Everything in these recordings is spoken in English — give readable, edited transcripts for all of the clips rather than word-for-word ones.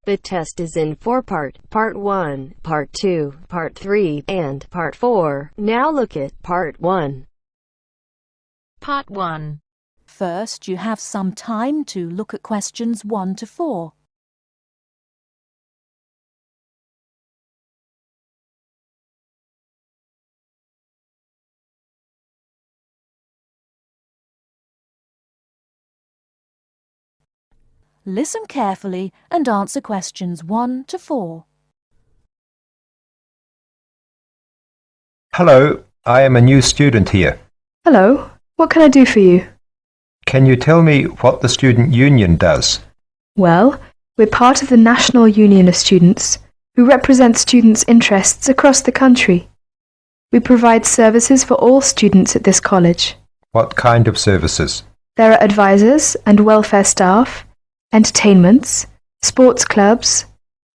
The test is in four-part, Part 1, Part 2, Part 3, and Part 4. Now look at Part 1. Part 1. First, you have some time to look at questions 1 to 4. Listen carefully and answer questions 1 to 4. Hello, I am a new student here. Hello, what can I do for you? Can you tell me what the student union does? Well, we're part of the National Union of Students, who represent students' interests across the country. We provide services for all students at this college. What kind of services? There are advisors and welfare staff, entertainments, sports clubs,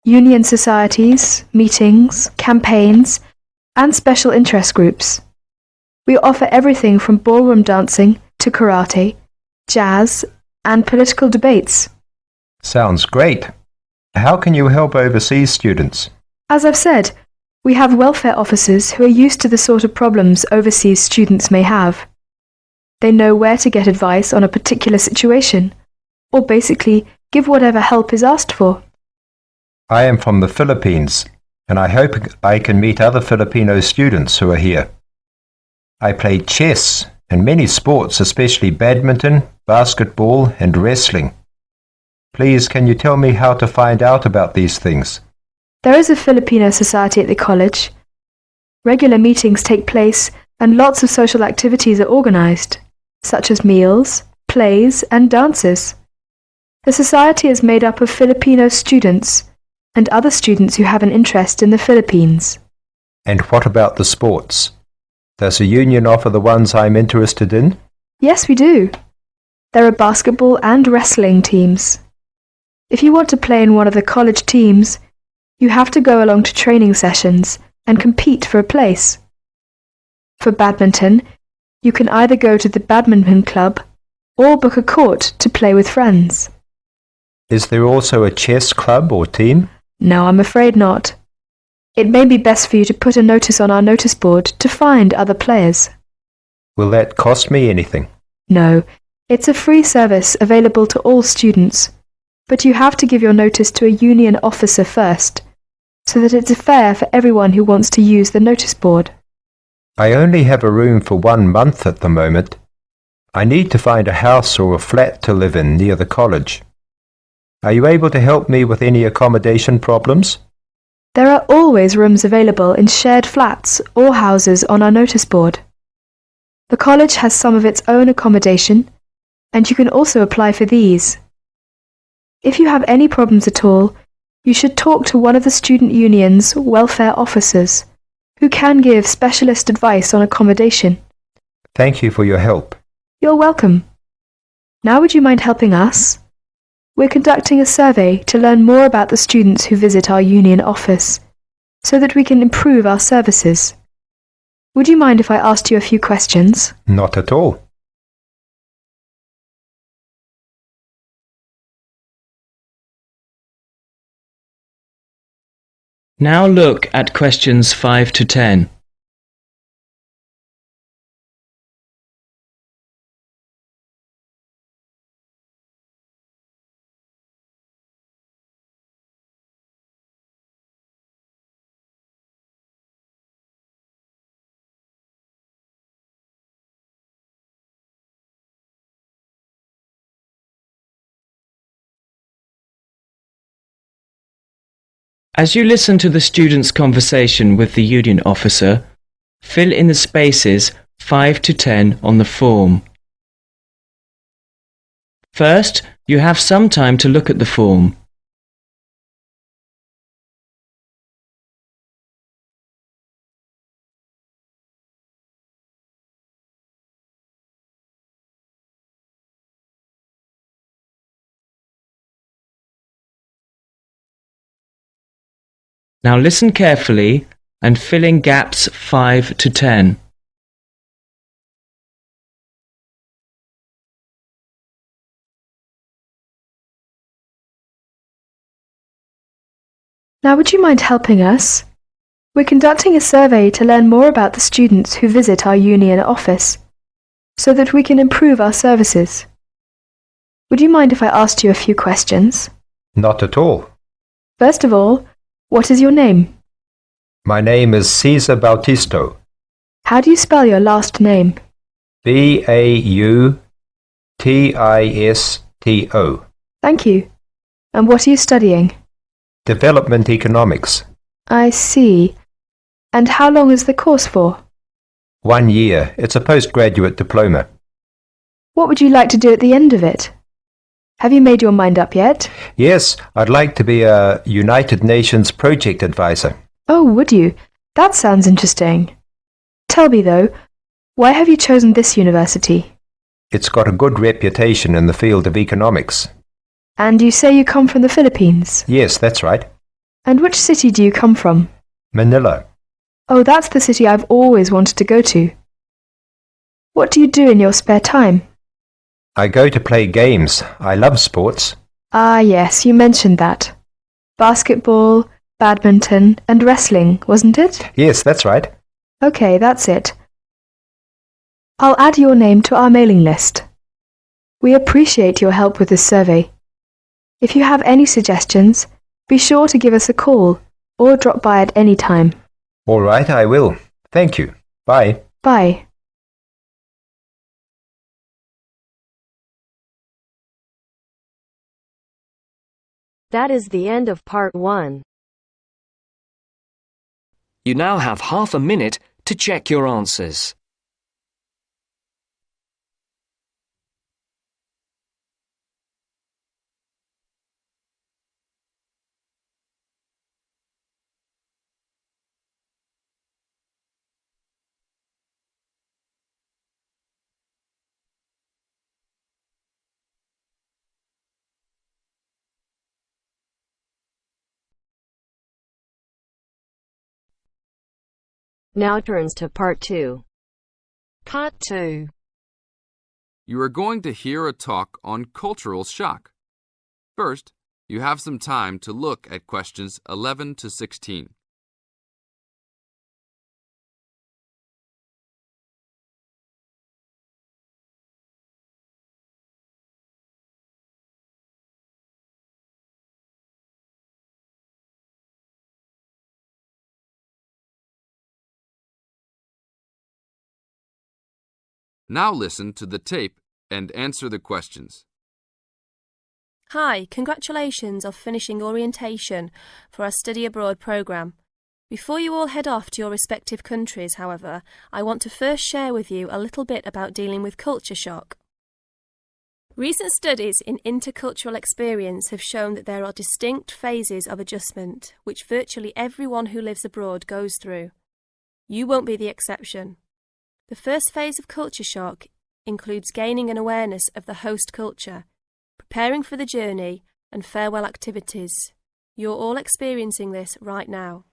union societies, meetings, campaigns, and special interest groups. We offer everything from ballroom dancing to karate, jazz, and political debates. Sounds great. How can you help overseas students? As I've said, we have welfare officers who are used to the sort of problems overseas students may have. They know where to get advice on a particular situation, or basically give whatever help is asked for. I am from the Philippines, and I hope I can meet other Filipino students who are here. I play chess and many sports, especially badminton, basketball, and wrestling. Please, can you tell me how to find out about these things? There is a Filipino society at the college. Regular meetings take place and lots of social activities are organized, such as meals, plays, and dances. The society is made up of Filipino students and other students who have an interest in the Philippines. And what about the sports? Does a union offer the ones I'm interested in? Yes, we do. There are basketball and wrestling teams. If you want to play in one of the college teams, you have to go along to training sessions and compete for a place. For badminton, you can either go to the badminton club or book a court to play with friends. Is there also a chess club or team? No, I'm afraid not. It may be best for you to put a notice on our notice board to find other players. Will that cost me anything? No, it's a free service available to all students, but you have to give your notice to a union officer first, so that it's fair for everyone who wants to use the notice board. I only have a room for 1 month at the moment. I need to find a house or a flat to live in near the college. Are you able to help me with any accommodation problems? There are always rooms available in shared flats or houses on our notice board. The college has some of its own accommodation, and you can also apply for these. If you have any problems at all, you should talk to one of the student union's welfare officers, who can give specialist advice on accommodation. Thank you for your help. You're welcome. Now would you mind helping us? We're conducting a survey to learn more about the students who visit our union office, so that we can improve our services. Would you mind if I asked you a few questions? Not at all. Now look at questions 5 to 10. As you listen to the student's conversation with the union officer, fill in the spaces 5 to 10 on the form. First, you have some time to look at the form. Now listen carefully and fill in gaps 5 to 10. Now, would you mind helping us? We're conducting a survey to learn more about the students who visit our union office, so that we can improve our services. Would you mind if I asked you a few questions? Not at all. First of all, what is your name? My name is Cesar Bautisto. How do you spell your last name? Bautisto. Thank you. And what are you studying? Development Economics. I see. And how long is the course for? 1 year. It's a postgraduate diploma. What would you like to do at the end of it? Have you made your mind up yet? Yes, I'd like to be a United Nations project advisor. Oh, would you? That sounds interesting. Tell me though, why have you chosen this university? It's got a good reputation in the field of economics. And you say you come from the Philippines? Yes, that's right. And which city do you come from? Manila. Oh, that's the city I've always wanted to go to. What do you do in your spare time? I go to play games. I love sports. Ah, yes, you mentioned that. Basketball, badminton, and wrestling, wasn't it? Yes, that's right. Okay, that's it. I'll add your name to our mailing list. We appreciate your help with this survey. If you have any suggestions, be sure to give us a call or drop by at any time. All right, I will. Thank you. Bye. Bye. That is the end of part 1. You now have half a minute to check your answers. Now turns to part 2. Part 2. You are going to hear a talk on cultural shock. First, you have some time to look at questions 11 to 16. Now listen to the tape and answer the questions. Hi, congratulations on finishing orientation for our study abroad programme. Before you all head off to your respective countries, however, I want to first share with you a little bit about dealing with culture shock. Recent studies in intercultural experience have shown that there are distinct phases of adjustment which virtually everyone who lives abroad goes through. You won't be the exception. The first phase of culture shock includes gaining an awareness of the host culture, preparing for the journey, and farewell activities. You're all experiencing this right now.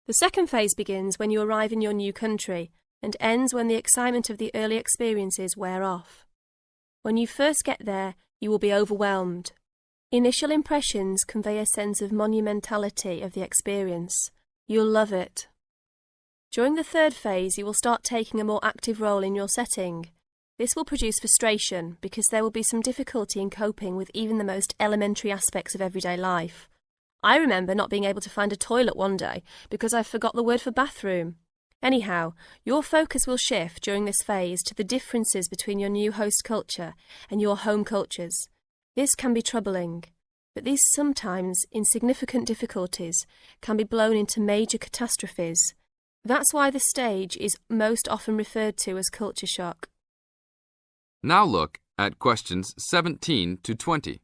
The second phase begins when you arrive in your new country and ends when the excitement of the early experiences wear off. When you first get there, you will be overwhelmed. Initial impressions convey a sense of monumentality of the experience. You'll love it. During the third phase, you will start taking a more active role in your setting. This will produce frustration because there will be some difficulty in coping with even the most elementary aspects of everyday life. I remember not being able to find a toilet one day because I forgot the word for bathroom. Anyhow, your focus will shift during this phase to the differences between your new host culture and your home cultures. This can be troubling, but these sometimes insignificant difficulties can be blown into major catastrophes. That's why this stage is most often referred to as culture shock. Now look at questions 17 to 20.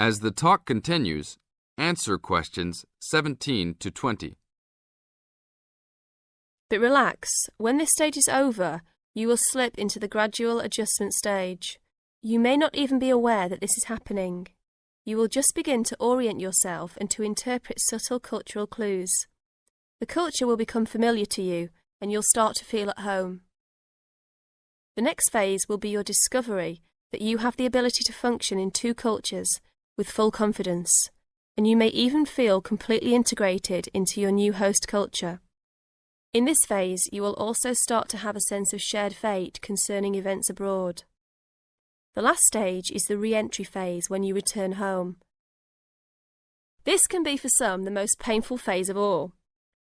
As the talk continues, answer questions 17 to 20. But relax, when this stage is over, you will slip into the gradual adjustment stage. You may not even be aware that this is happening. You will just begin to orient yourself and to interpret subtle cultural clues. The culture will become familiar to you, and you'll start to feel at home. The next phase will be your discovery that you have the ability to function in two cultures with full confidence, and you may even feel completely integrated into your new host culture. In this phase, you will also start to have a sense of shared fate concerning events abroad. The last stage is the re-entry phase when you return home. This can be for some the most painful phase of all.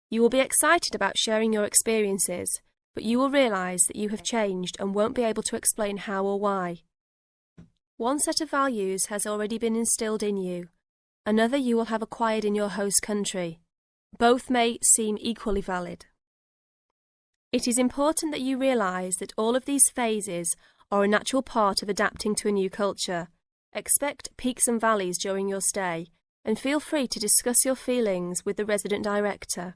You will be excited about sharing your experiences, but you will realise that you have changed and won't be able to explain how or why. One set of values has already been instilled in you, another you will have acquired in your host country. Both may seem equally valid. It is important that you realise that all of these phases are a natural part of adapting to a new culture. Expect peaks and valleys during your stay, and feel free to discuss your feelings with the resident director.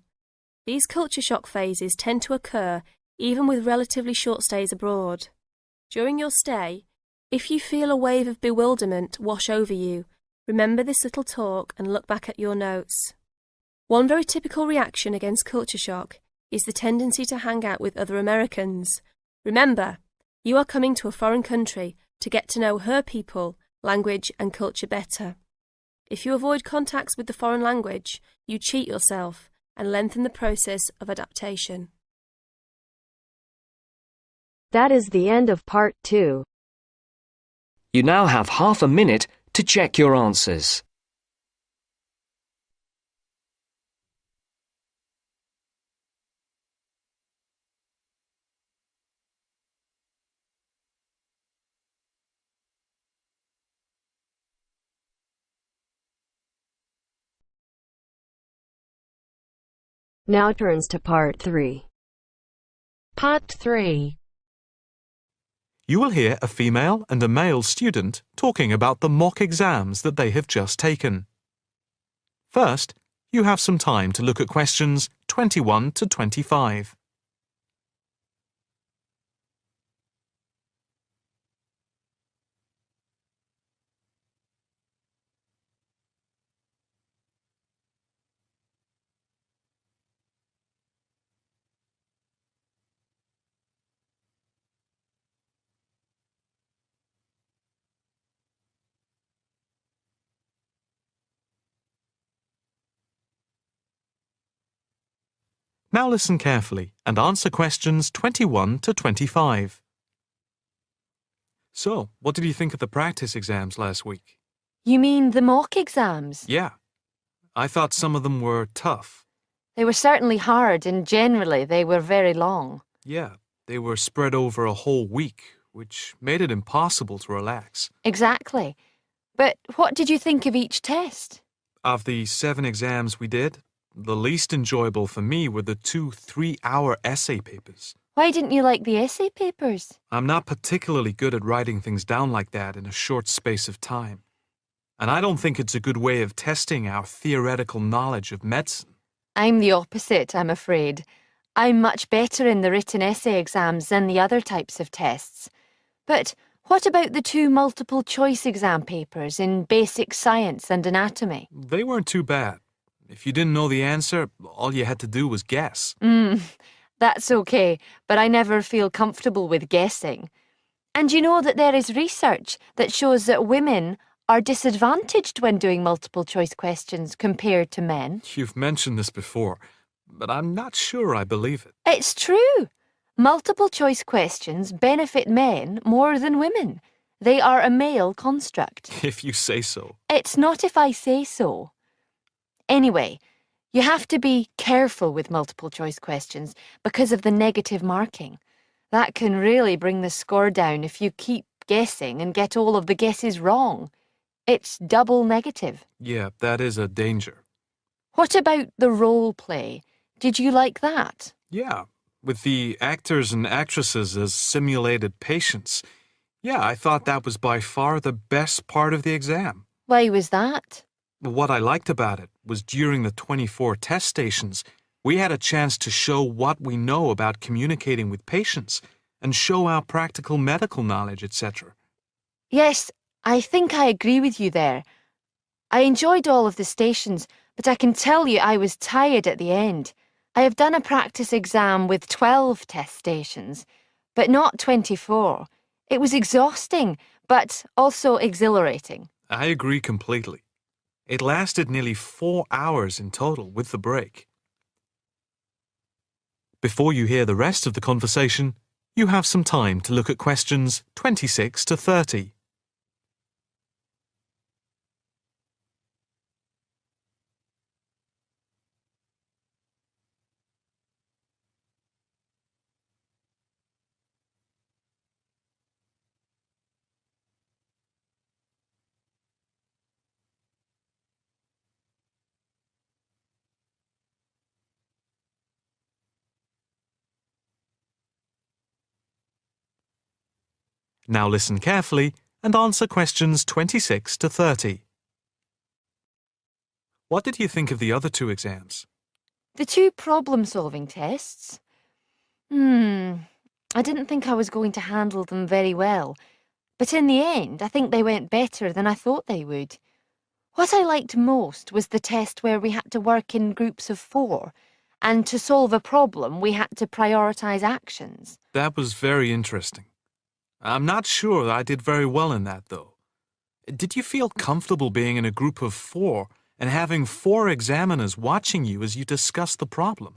These culture shock phases tend to occur even with relatively short stays abroad. During your stay, if you feel a wave of bewilderment wash over you, remember this little talk and look back at your notes. One very typical reaction against culture shock is the tendency to hang out with other Americans. Remember, you are coming to a foreign country to get to know her people, language and culture better. If you avoid contacts with the foreign language, you cheat yourself and lengthen the process of adaptation. That is the end of part 2. You now have half a minute to check your answers. Now turns to part 3. Part 3. You will hear a female and a male student talking about the mock exams that they have just taken. First, you have some time to look at questions 21 to 25. Now listen carefully and answer questions 21 to 25. So, what did you think of the practice exams last week? You mean the mock exams? Yeah. I thought some of them were tough. They were certainly hard and generally they were very long. Yeah, they were spread over a whole week, which made it impossible to relax. Exactly. But what did you think of each test? Of the 7 exams we did, the least enjoyable for me were the 2 3-hour essay papers. Why didn't you like the essay papers? I'm not particularly good at writing things down like that in a short space of time. And I don't think it's a good way of testing our theoretical knowledge of medicine. I'm the opposite, I'm afraid. I'm much better in the written essay exams than the other types of tests. But what about the 2 multiple choice exam papers in basic science and anatomy? They weren't too bad. If you didn't know the answer, all you had to do was guess. That's okay, but I never feel comfortable with guessing. And you know that there is research that shows that women are disadvantaged when doing multiple choice questions compared to men. You've mentioned this before, but I'm not sure I believe it. It's true. Multiple choice questions benefit men more than women. They are a male construct. If you say so. It's not if I say so. Anyway, you have to be careful with multiple choice questions because of the negative marking. That can really bring the score down if you keep guessing and get all of the guesses wrong. It's double negative. Yeah, that is a danger. What about the role play? Did you like that? Yeah, with the actors and actresses as simulated patients. Yeah, I thought that was by far the best part of the exam. Why was that? What I liked about it was during the 24 test stations, we had a chance to show what we know about communicating with patients and show our practical medical knowledge, etc. Yes, I think I agree with you there. I enjoyed all of the stations, but I can tell you I was tired at the end. I have done a practice exam with 12 test stations, but not 24. It was exhausting, but also exhilarating. I agree completely. It lasted nearly 4 hours in total with the break. Before you hear the rest of the conversation, you have some time to look at questions 26 to 30. Now listen carefully and answer questions 26 to 30. What did you think of the other two exams? The two problem-solving tests? I didn't think I was going to handle them very well, but in the end, I think they went better than I thought they would. What I liked most was the test where we had to work in groups of 4, and to solve a problem, we had to prioritise actions. That was very interesting. I'm not sure that I did very well in that, though. Did you feel comfortable being in a group of 4 and having 4 examiners watching you as you discussed the problem?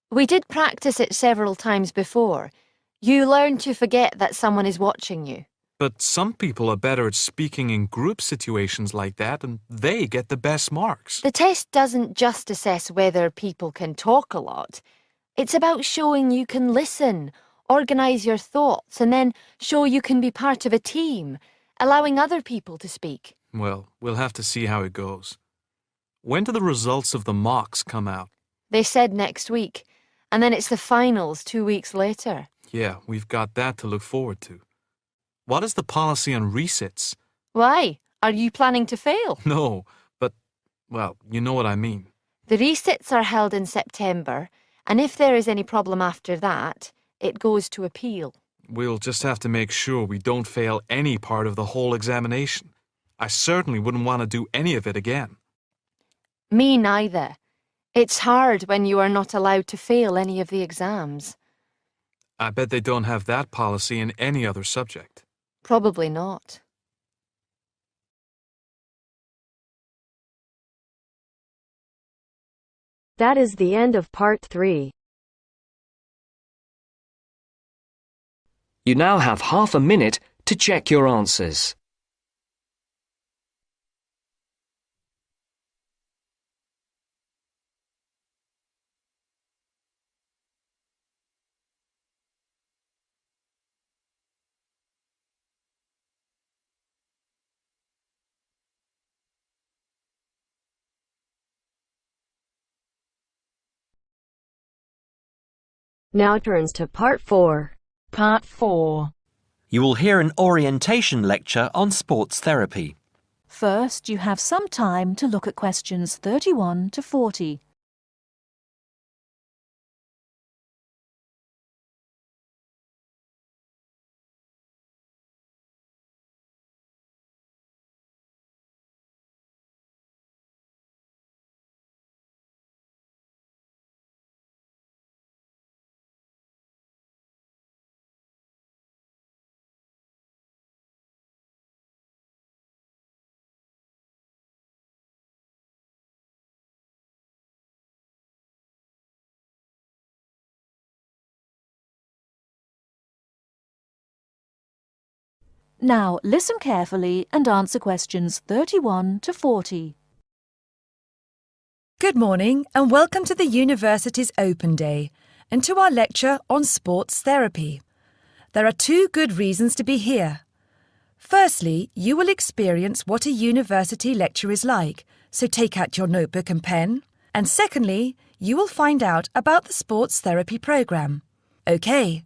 We did practice it several times before. You learn to forget that someone is watching you. But some people are better at speaking in group situations like that, and they get the best marks. The test doesn't just assess whether people can talk a lot. It's about showing you can listen, organise your thoughts, and then show you can be part of a team, allowing other people to speak. Well, we'll have to see how it goes. When do the results of the mocks come out? They said next week, and then it's the finals 2 weeks later. Yeah, we've got that to look forward to. What is the policy on resits? Why? Are you planning to fail? No, but, well, you know what I mean. The resits are held in September, and if there is any problem after that, it goes to appeal. We'll just have to make sure we don't fail any part of the whole examination. I certainly wouldn't want to do any of it again. Me neither. It's hard when you are not allowed to fail any of the exams. I bet they don't have that policy in any other subject. Probably not. That is the end of part 3. You now have half a minute to check your answers. Now turns to part 4. Part 4. You will hear an orientation lecture on sports therapy. First, you have some time to look at questions 31 to 40. Now, listen carefully and answer questions 31 to 40. Good morning and welcome to the University's Open Day and to our lecture on sports therapy. There are 2 good reasons to be here. Firstly, you will experience what a university lecture is like, so take out your notebook and pen. And secondly, you will find out about the sports therapy programme. OK.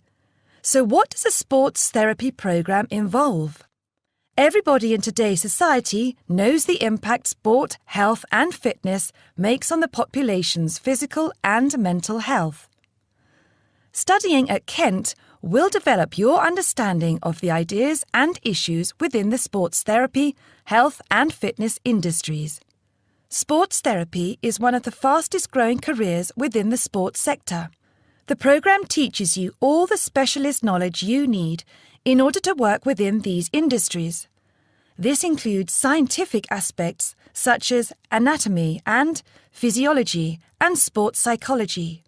So what does a sports therapy programme involve? Everybody in today's society knows the impact sport, health and fitness makes on the population's physical and mental health. Studying at Kent will develop your understanding of the ideas and issues within the sports therapy, health and fitness industries. Sports therapy is one of the fastest growing careers within the sports sector. The program teaches you all the specialist knowledge you need in order to work within these industries. This includes scientific aspects such as anatomy and physiology and sports psychology.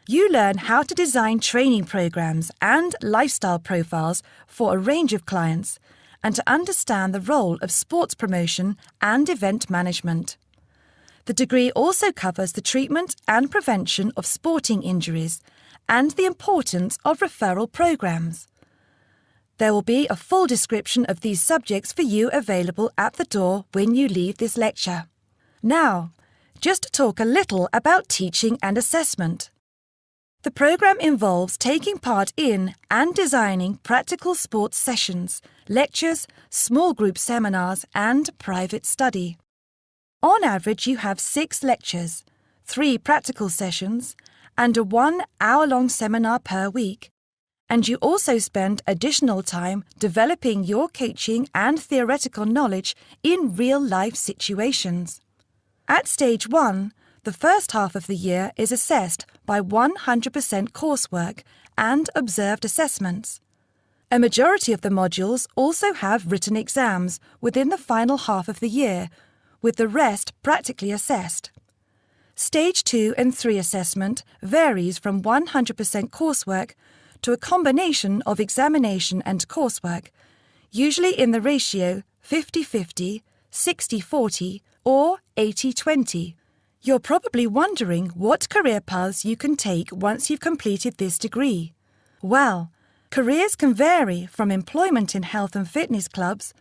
You learn how to design training programs and lifestyle profiles for a range of clients and to understand the role of sports promotion and event management. The degree also covers the treatment and prevention of sporting injuries and the importance of referral programs. There will be a full description of these subjects for you available at the door when you leave this lecture. Now, just to talk a little about teaching and assessment. The program involves taking part in and designing practical sports sessions, lectures, small group seminars, and private study. On average, you have 6 lectures, 3 practical sessions, and a 1-hour-long seminar per week. And you also spend additional time developing your coaching and theoretical knowledge in real-life situations. At Stage 1, the first half of the year is assessed by 100% coursework and observed assessments. A majority of the modules also have written exams within the final half of the year, with the rest practically assessed. Stage 2 and 3 assessment varies from 100% coursework to a combination of examination and coursework, usually in the ratio 50-50, 60-40, or 80-20. You're probably wondering what career paths you can take once you've completed this degree. Well, careers can vary from employment in health and fitness clubs,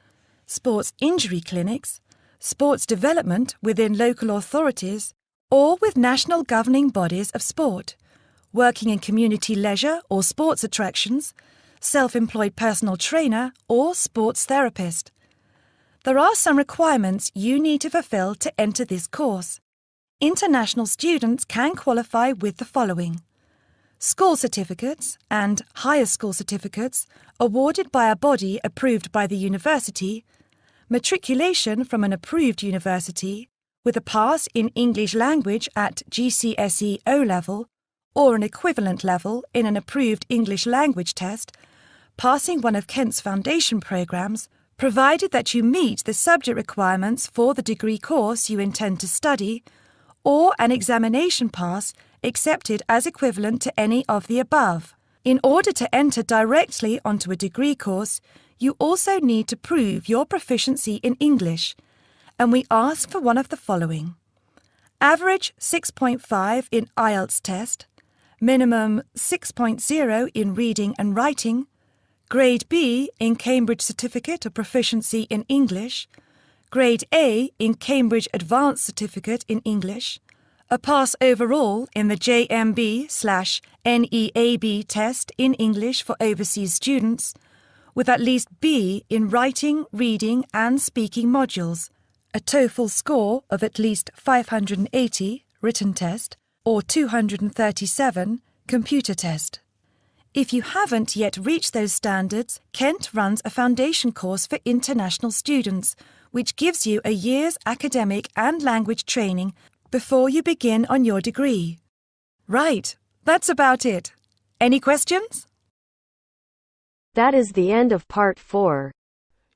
sports injury clinics, sports development within local authorities, or with national governing bodies of sport, working in community leisure or sports attractions, self-employed personal trainer or sports therapist. There are some requirements you need to fulfill to enter this course. International students can qualify with the following: school certificates and higher school certificates awarded by a body approved by the university, matriculation from an approved university, with a pass in English language at GCSE O-level or an equivalent level in an approved English language test, passing one of Kent's foundation programs, provided that you meet the subject requirements for the degree course you intend to study, or an examination pass accepted as equivalent to any of the above. In order to enter directly onto a degree course, you also need to prove your proficiency in English, and we ask for one of the following: average 6.5 in IELTS test, minimum 6.0 in reading and writing, Grade B in Cambridge Certificate of Proficiency in English, Grade A in Cambridge Advanced Certificate in English, a pass overall in the JMB/NEAB test in English for overseas students, with at least B in writing, reading and speaking modules, a TOEFL score of at least 580 written test or 237 computer test. If you haven't yet reached those standards, Kent runs a foundation course for international students, which gives you a year's academic and language training before you begin on your degree. Right, that's about it. Any questions? That is the end of part 4.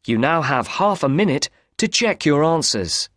You now have half a minute to check your answers.